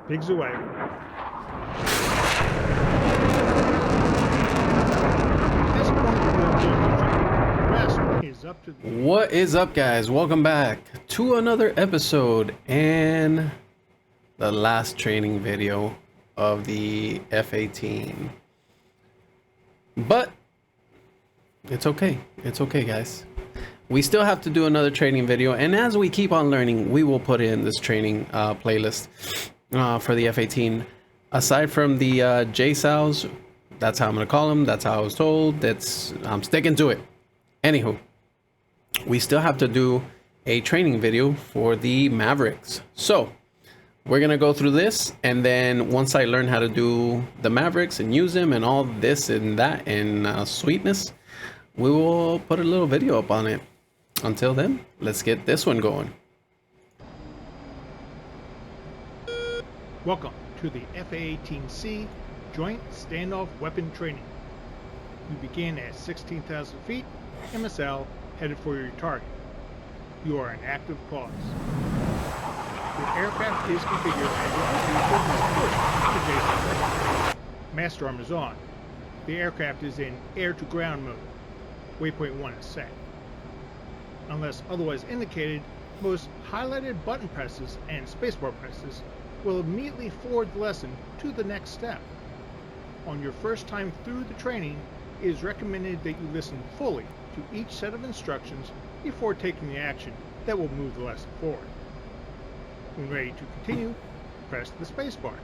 Pigs away. This point Rassss is up to the... What is up, guys? Welcome back to another episode and the last training video of the F18. But it's okay. It's okay, guys. We still have to do another training video, and as we keep on learning, we will put in this training playlist for the F18. Aside from the Jsows, that's how I'm gonna call them. That's how I was told. I'm sticking to it. Anywho, we still have to do a training video for the Mavericks. So we're gonna go through this, and then once I learn how to do the Mavericks and use them and all this and that and sweetness, we will put a little video up on it. Until then, let's get this one going. Welcome to the F-18C Joint Standoff Weapon Training. You begin at 16,000 feet, MSL, headed for your target. You are in active pause. Your aircraft is configured as you push to Jsow. Master arm is on. The aircraft is in air-to-ground mode. Waypoint 1 is set. Unless otherwise indicated, most highlighted button presses and spacebar presses will immediately forward the lesson to the next step. On your first time through the training, it is recommended that you listen fully to each set of instructions before taking the action that will move the lesson forward. When ready to continue, press the spacebar.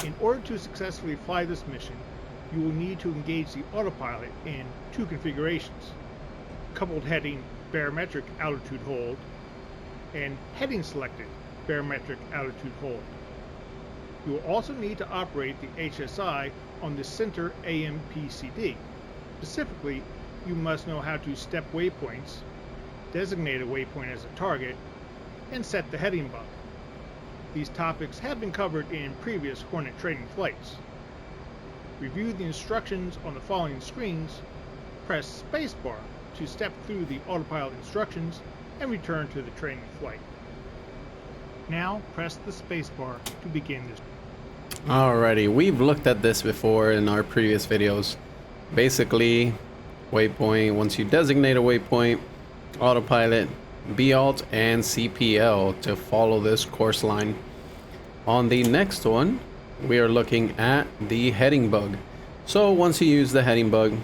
In order to successfully fly this mission, you will need to engage the autopilot in two configurations: coupled heading barometric altitude hold and heading selected barometric altitude hold. You will also need to operate the HSI on the center AMPCD. Specifically, you must know how to step waypoints, designate a waypoint as a target, and set the heading bug. These topics have been covered in previous Hornet training flights. Review the instructions on the following screens, press spacebar to step through the autopilot instructions, and return to the training flight. Now press the spacebar to begin this. Alrighty, we've looked at this before in our previous videos. Basically, waypoint, once you designate a waypoint, autopilot, B-Alt, and CPL to follow this course line. On the next one, we are looking at the heading bug. So once you use the heading bug,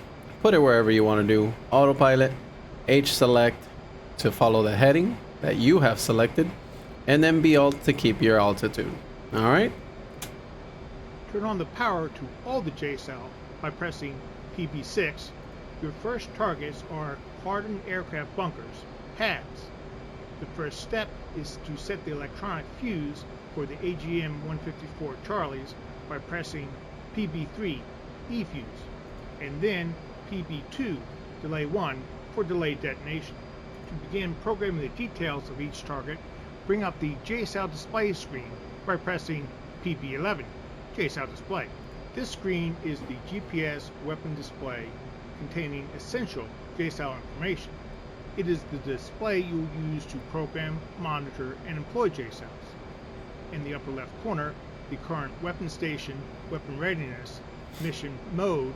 put it wherever you want to do. Autopilot, H select to follow the heading that you have selected, and then B-Alt to keep your altitude. Alright? Turn on the power to all the Jsow by pressing PB6. Your first targets are hardened aircraft bunkers, HABs. The first step is to set the electronic fuse for the AGM-154 Charlies by pressing PB3 E-fuse, and then PB2 delay 1 for delayed detonation. To begin programming the details of each target, bring up the Jsow display screen by pressing PB11 Jsow display. This screen is the GPS weapon display containing essential Jsow information. It is the display you will use to program, monitor, and employ Jsows. In the upper left corner, the current weapon station, weapon readiness, mission mode,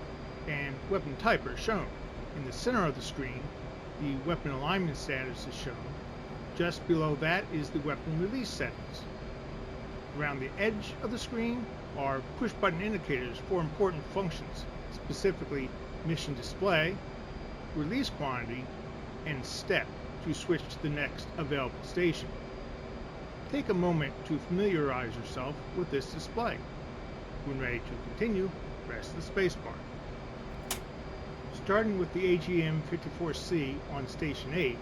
and weapon type are shown. In the center of the screen, the weapon alignment status is shown. Just below that is the weapon release settings. Around the edge of the screen are push button indicators for important functions, specifically mission display, release quantity, and step to switch to the next available station. Take a moment to familiarize yourself with this display. When ready to continue, press the spacebar. Starting with the AGM-54C on Station 8,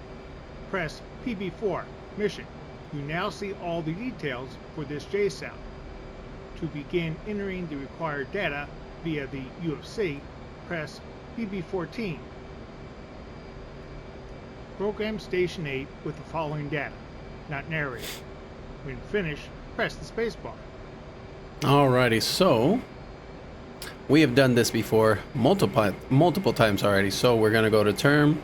press PB4, Mission. You now see all the details for this Jsow. To begin entering the required data via the UFC, press PB14. Program Station 8 with the following data, not narrated. When finished, press the spacebar. Alrighty, so we have done this before multiple times already. So we're gonna go to term,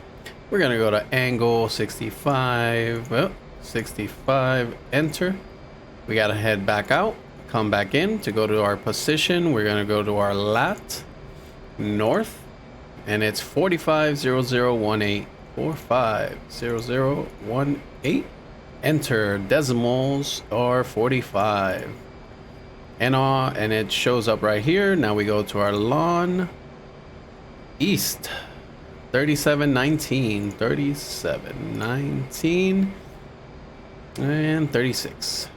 we're gonna go to angle 65, 65, enter, We gotta head back out, come back in to go to our position. We're gonna go to our lat north, and it's 450018. 450018. Enter. Decimals are 45. And it shows up right here. Now we go to our lawn east. 3719, 3719, and 36.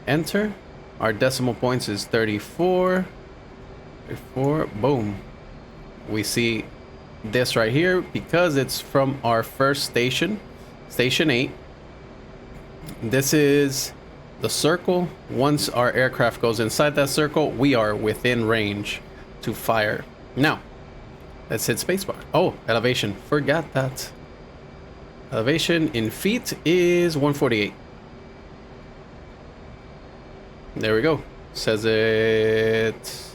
Enter. Our decimal points is 34. Boom. We see this right here because it's from our first station, station 8. This is the circle. Once our aircraft goes inside that circle, we are within range to fire. Now let's hit spacebar. Oh, elevation, forgot that. Elevation in feet is 148. There we go. Says it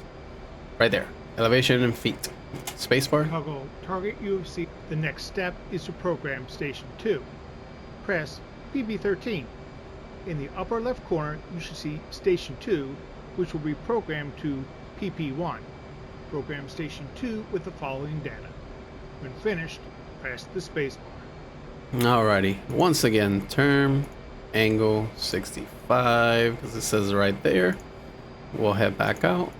right there. Elevation in feet. Spacebar. Toggle target UFC. The next step is to program Station 2. Press PB13. In the upper left corner, you should see Station 2, which will be programmed to PP1. Program Station 2 with the following data. When finished, press the spacebar. Alrighty. Once again, term, angle 65, because it says right there. We'll head back out.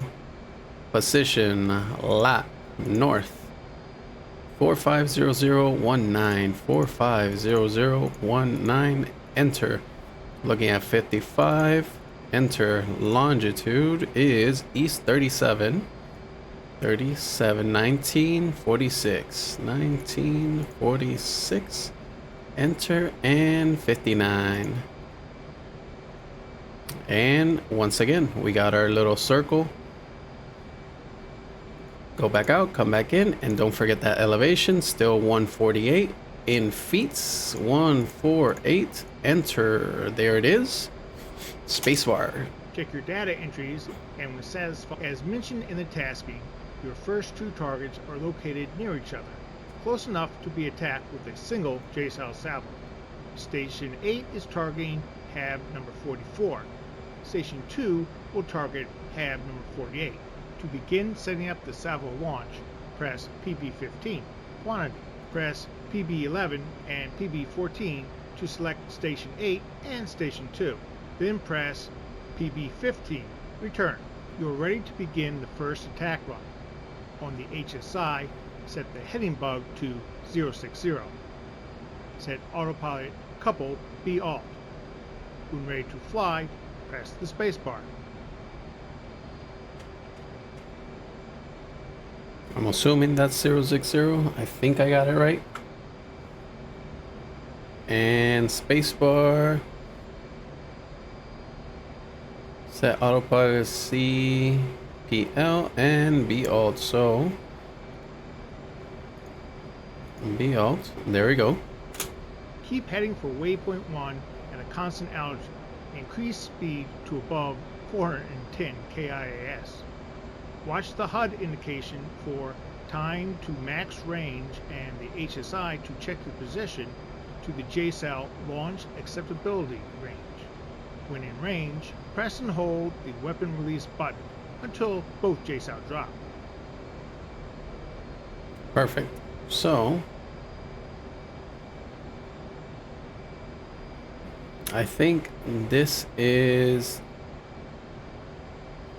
Position, lat, north. 450019, 450019, enter. Looking at 55, enter. Longitude is east 37. 1946, 1946, enter, and 59. And once again, we got our little circle. Go back out, come back in, and don't forget that elevation, still 148 in feet, 148, enter. There it is. Spacebar. Check your data entries, and when satisfied, as mentioned in the tasking, your first two targets are located near each other, close enough to be attacked with a single Jsow salvo. Station 8 is targeting hab number 44. Station 2 will target hab number 48. To begin setting up the salvo launch, press PB15. Quantity, press PB11 and PB14 to select Station 8 and Station 2. Then press PB15. Return. You are ready to begin the first attack run. On the HSI, set the heading bug to 060. Set autopilot couple B Alt. When ready to fly, press the spacebar. I'm assuming that's 060. I think I got it right. And spacebar. Set autopilot C, PL, and B Alt. So B Alt. There we go. Keep heading for waypoint 1 at a constant altitude. Increase speed to above 410 KIAS. Watch the HUD indication for time to max range and the HSI to check your position to the Jsow launch acceptability range. When in range, press and hold the weapon release button until both Jsow drop. Perfect. So I think this is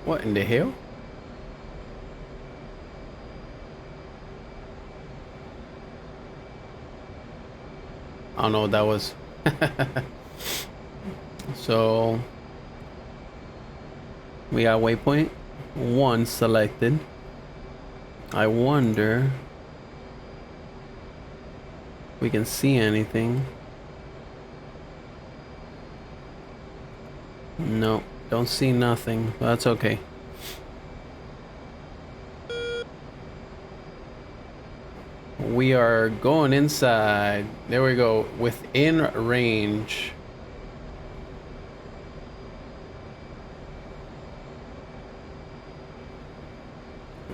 what in the hell? I don't know what that was. So we got waypoint 1 selected. I wonder if we can see anything. No, don't see nothing. That's okay. We are going inside. There we go. Within range.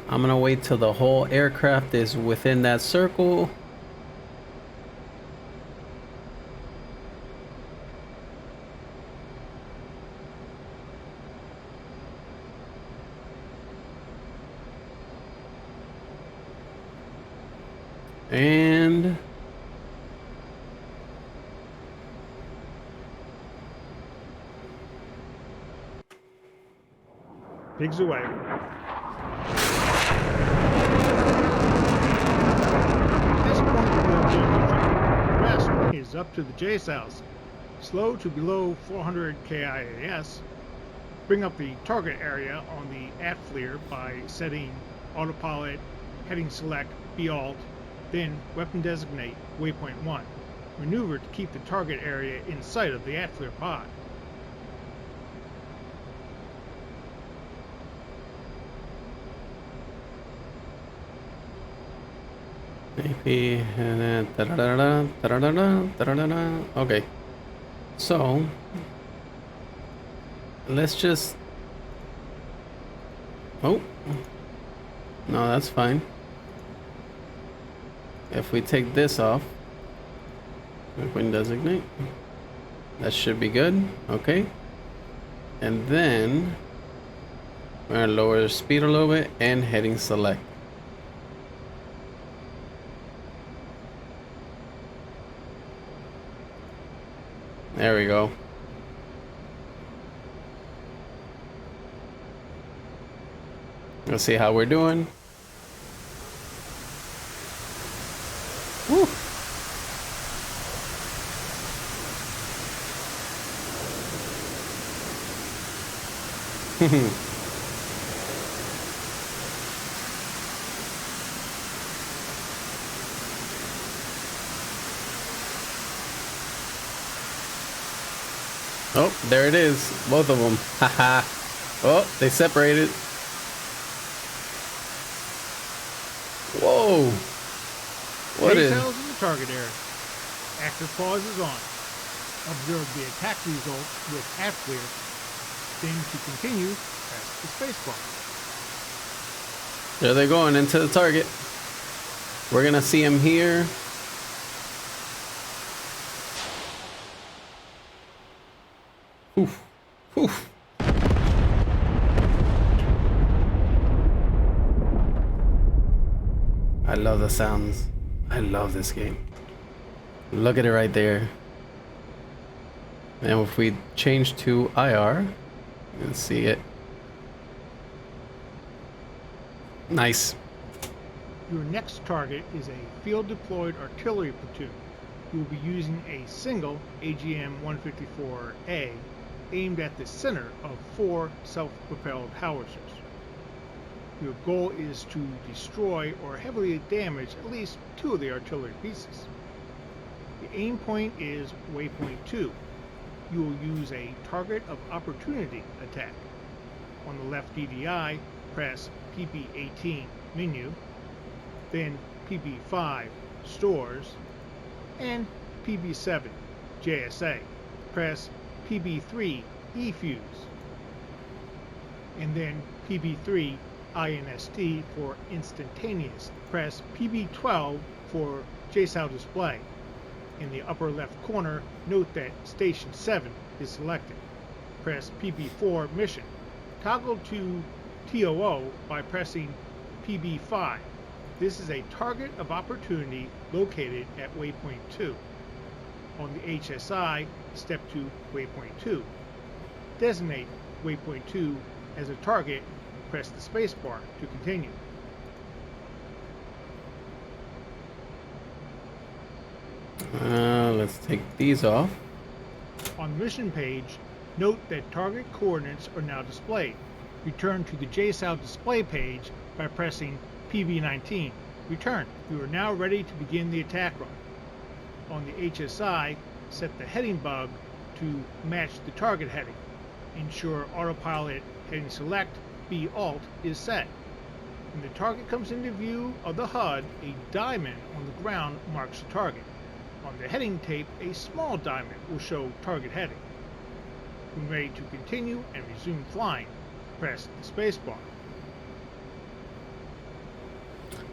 I'm gonna wait till the whole aircraft is within that circle. And Pigs away. At this point, the rest is up to the Jsows. Slow to below 400 KIAS. Bring up the target area on the ATFLIR by setting autopilot, heading select, be alt, then weapon designate, waypoint 1. Maneuver to keep the target area in sight of the ATFLIR pod. maybe okay, so let's just, oh no, that's fine. If we take this off, weapon designate, that should be good. Okay, and then we're gonna lower the speed a little bit and heading select. There we go. Let's see how we're doing. Woo. Oh, there it is. Both of them. Haha. Oh, they separated. Whoa. What is? Jsows in the target area. Active pause is on. Observe the attack results with ATFLIR. Then to continue, press the spacebar. There they're going into the target. We're gonna see them here. Oof. Oof. I love the sounds. I love this game. Look at it right there. And if we change to IR, you can see it. Nice. Your next target is a field-deployed artillery platoon. You will be using a single AGM-154A aimed at the center of 4 self-propelled howitzers. Your goal is to destroy or heavily damage at least 2 of the artillery pieces. The aim point is waypoint 2. You will use a target of opportunity attack. On the left DDI, press PB18 menu, then PB5 stores, and PB7 JSA. Press PB3 eFuse, and then PB3 INST for instantaneous. Press PB12 for Jsow display. In the upper left corner, note that Station 7 is selected. Press PB4 mission. Toggle to TOO by pressing PB5. This is a target of opportunity located at waypoint 2. On the HSI, step to waypoint 2. Designate waypoint 2 as a target, press the spacebar to continue. Let's take these off. On the mission page, note that target coordinates are now displayed. Return to the Jsow display page by pressing PB19. Return. You are now ready to begin the attack run. On the HSI, set the heading bug to match the target heading. Ensure autopilot heading select B alt is set. When the target comes into view of the HUD, a diamond on the ground marks the target. On the heading tape, a small diamond will show target heading. When ready to continue and resume flying, press the spacebar.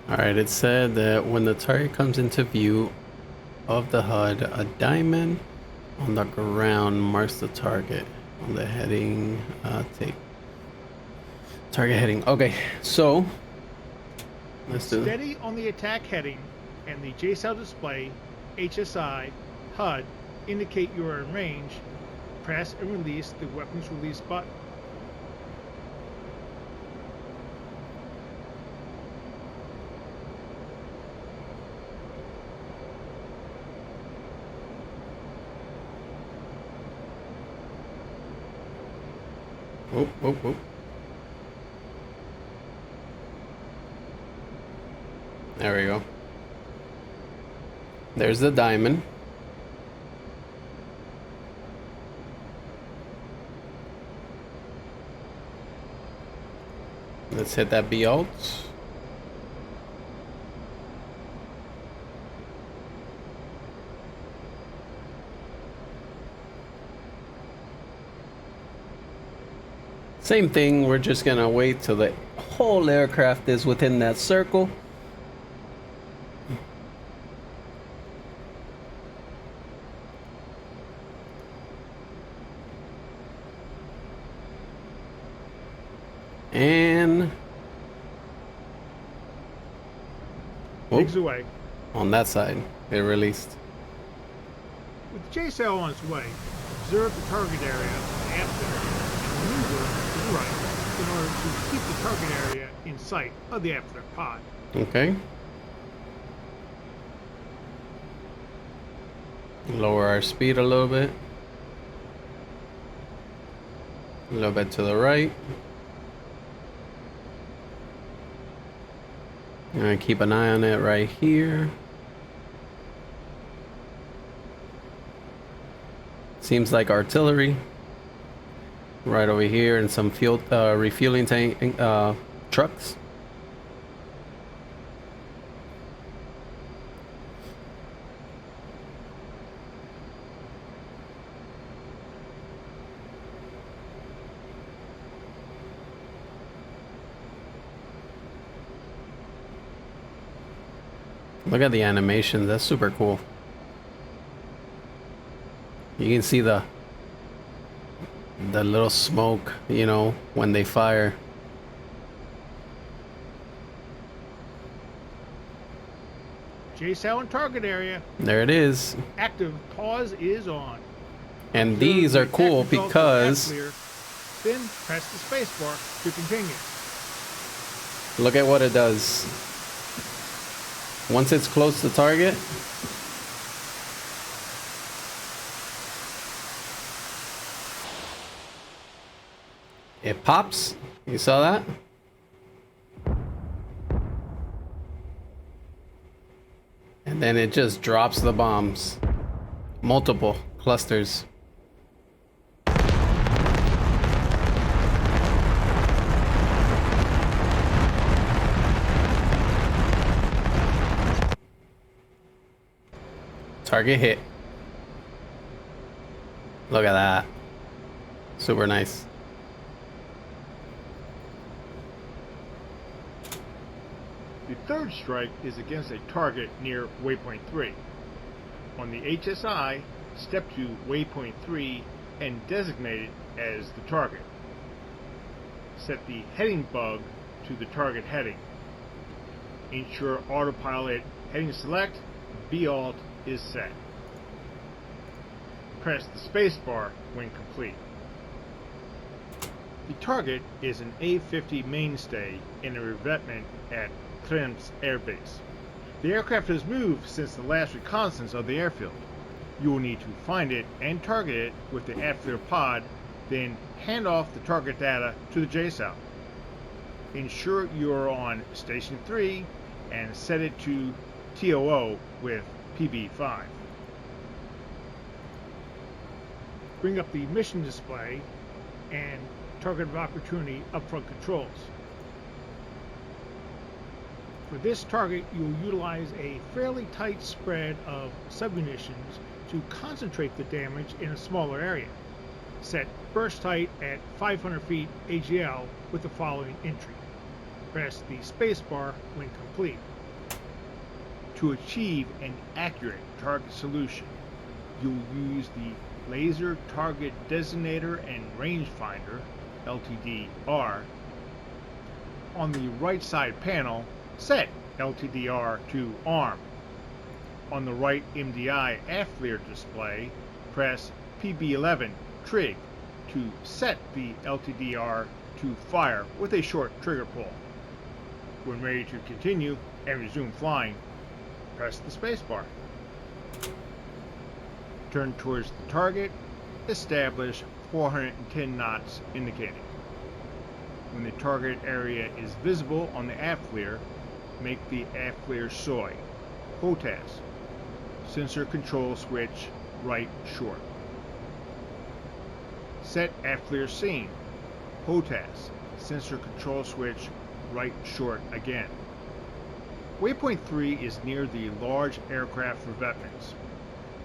Alright, it said that when the target comes into view of the HUD, a diamond on the ground marks the target. On the heading, take target heading. Okay, so let's do Steady on the attack heading, and the Jsow display, HSI, HUD indicate you are in range, press and release the weapons release button. Whoop, whoop, whoop. There we go. There's the diamond. Let's hit that B alt. Same thing, we're just gonna wait till the whole aircraft is within that circle. And Legs away. On that side, it released. With the Jsow on its way, observe the target area after and maneuver to the right in order to keep the target area in sight of the after pod. Okay. Lower our speed a little bit. A little bit to the right. And keep an eye on it right here. Seems like artillery right over here, and some fuel refueling tank trucks. Look at the animation, that's super cool. You can see the little smoke, you know, when they fire. Jsow in target area. There it is. Active pause is on. And these are cool because then press the spacebar to continue. Look at what it does. Once it's close to target, it pops. You saw that? And then it just drops the bombs. Multiple clusters. Target hit. Look at that. Super nice. The third strike is against a target near waypoint 3. On the HSI, step to waypoint 3 and designate it as the target. Set the heading bug to the target heading. Ensure autopilot heading select B alt is set. Press the spacebar when complete. The target is an A50 Mainstay in a revetment at Thrustmaster Air Base. The aircraft has moved since the last reconnaissance of the airfield. You will need to find it and target it with the after pod, then hand off the target data to the Jsow. Ensure you are on Station 3 and set it to TOO with PB5. Bring up the mission display and target of opportunity upfront controls. For this target, you'll utilize a fairly tight spread of submunitions to concentrate the damage in a smaller area. Set burst height at 500 feet AGL with the following entry. Press the spacebar when complete. To achieve an accurate target solution, you'll use the Laser Target Designator and Rangefinder, LTDR. On the right side panel, set LTDR to ARM. On the right MDI aft-flare display, press PB11 trig to set the LTDR to fire with a short trigger pull. When ready to continue and resume flying, press the spacebar. Turn towards the target, establish 410 knots indicating. When the target area is visible on the aft flare, make the aft flare soy, HOTAS, sensor control switch right short. Set aft flare scene, HOTAS, sensor control switch right short again. Waypoint 3 is near the large aircraft revetments.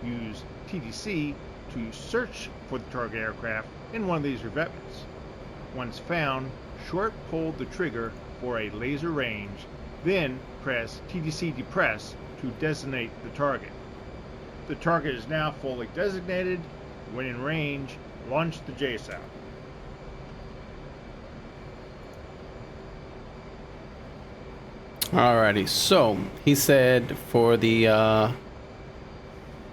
Use TDC to search for the target aircraft in one of these revetments. Once found, short pull the trigger for a laser range, then press TDC depress to designate the target. The target is now fully designated. When in range, launch the Jsow. Alrighty, so he said for the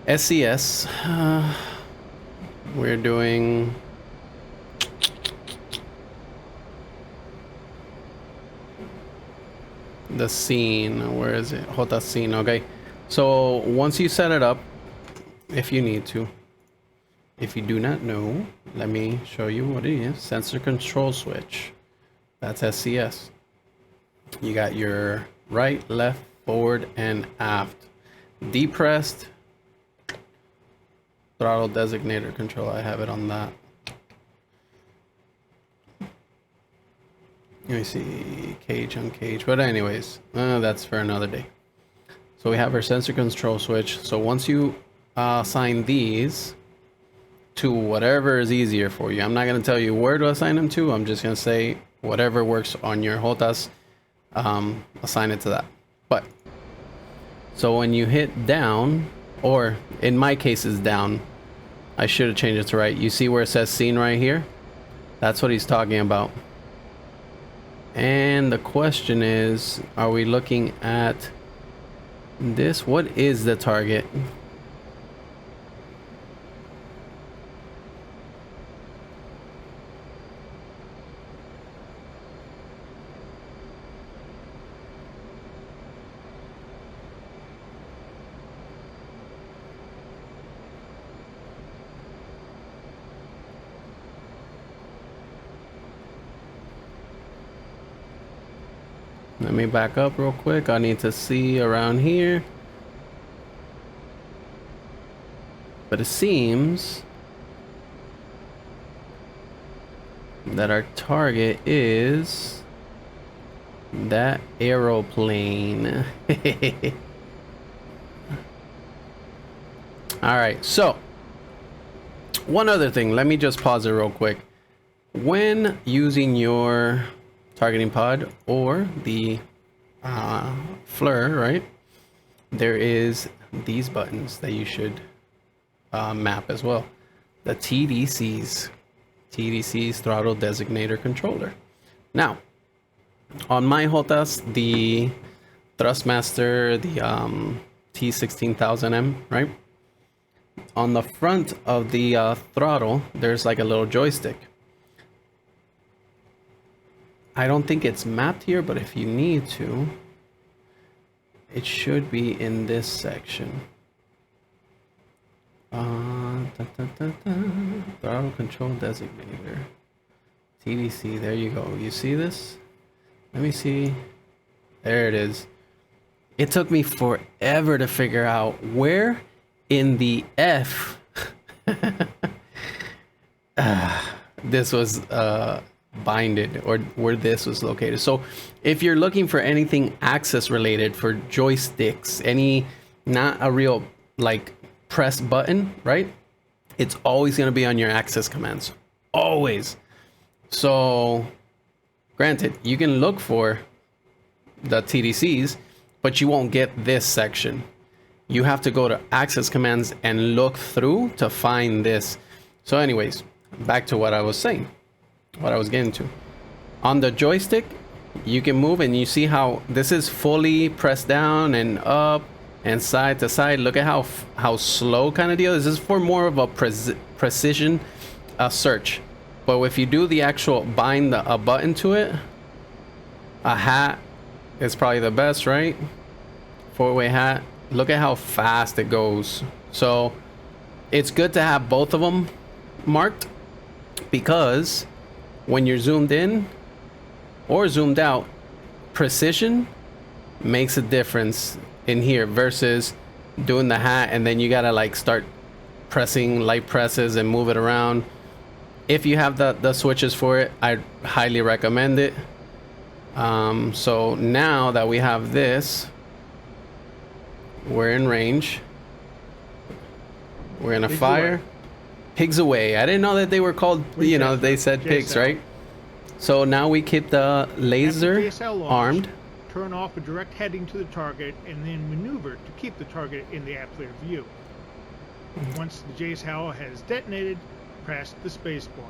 SCS, we're doing the scene. Where is it? Hota scene. Okay, so once you set it up, if you need to, if you do not know, let me show you what it is. Sensor control switch. That's SCS. You got your right, left, forward, and aft. Depressed. Throttle designator control. I have it on that. Let me see. Cage on cage. But anyways, that's for another day. So we have our sensor control switch. So once you assign these to whatever is easier for you. I'm not going to tell you where to assign them to. I'm just going to say whatever works on your HOTAS. Assign it to that. But so when you hit down, or in my case is down, I should have changed it to right. You see where it says scene right here? That's what he's talking about. And the question is, are we looking at this? What is the target? Let me back up real quick. I need to see around here. But it seems that our target is that aeroplane. Alright, so one other thing. Let me just pause it real quick. When using your targeting pod or the FLIR, right, there is these buttons that you should map as well. The TDC's throttle designator controller. Now on my HOTAS, the Thrustmaster, the T16000m, right, on the front of the throttle there's like a little joystick. I don't think it's mapped here, but if you need to, it should be in this section. Throttle control designator. TDC, there you go. You see this? Let me see. There it is. It took me forever to figure out where in the F this was binded, or where this was located. So if you're looking for anything access related for joysticks, not a real like press button, right, it's always going to be on your access commands, always. So granted, you can look for the TDCs, but you won't get this section. You have to go to access commands and look through to find this. So anyways, back to what I was saying, what I was getting to. On the joystick, you can move, and you see how this is fully pressed down and up, and side to side. Look at how slow kind of deal. This is for more of a precision search. But if you do the actual bind a button to it, a hat is probably the best, right? 4-way hat. Look at how fast it goes. So it's good to have both of them marked, because when you're zoomed in or zoomed out, precision makes a difference in here versus doing the hat and then you gotta like start pressing light presses and move it around. If you have the switches for it, I highly recommend it. So now that we have this, we're in range. We're gonna fire. Pigs away. I didn't know that they were called, you know, they said pigs, right? So now we keep the laser armed. Turn off a direct heading to the target and then maneuver to keep the target in the clear view. Once the Jsow has detonated, press the space bar.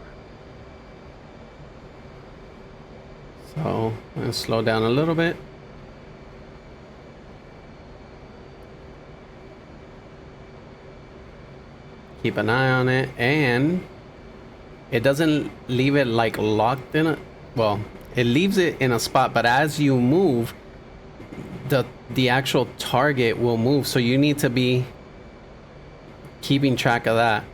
So let's slow down a little bit. Keep an eye on it, and it doesn't leave it like locked in a, well, it leaves it in a spot, but as you move, the actual target will move, so you need to be keeping track of that.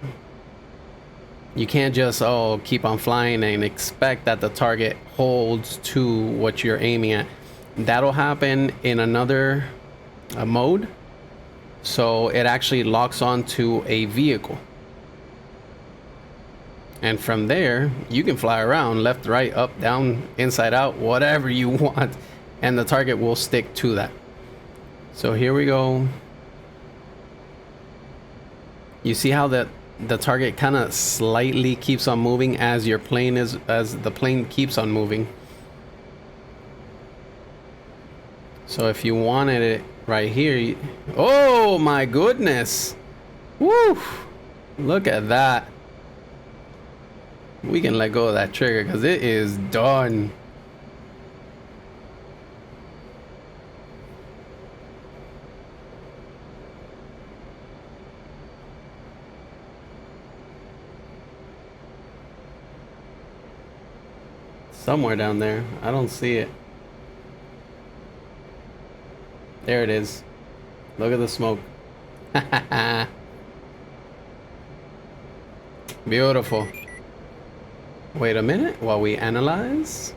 You can't just keep on flying and expect that the target holds to what you're aiming at. That'll happen in another mode. So it actually locks onto a vehicle, and from there you can fly around left, right, up, down, inside out, whatever you want, and the target will stick to that. So here we go. You see how the target kind of slightly keeps on moving as your plane is, as the plane keeps on moving. So if you wanted it right here, oh my goodness, woo, look at that. We can let go of that trigger because it is done. Somewhere down there, I don't see it. There it is. Look at the smoke. Beautiful. Wait a minute while we analyze.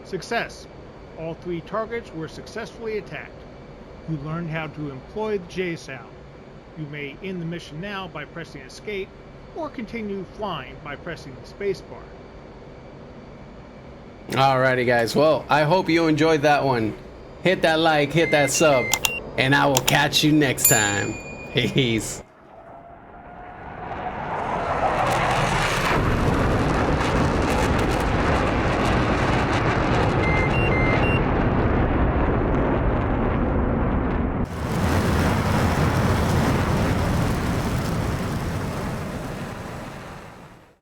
Success. All 3 targets were successfully attacked. You learned how to employ the Jsow. You may end the mission now by pressing escape, or continue flying by pressing the spacebar. Alrighty guys, well, I hope you enjoyed that one. Hit that like, hit that sub, and I will catch you next time. Peace.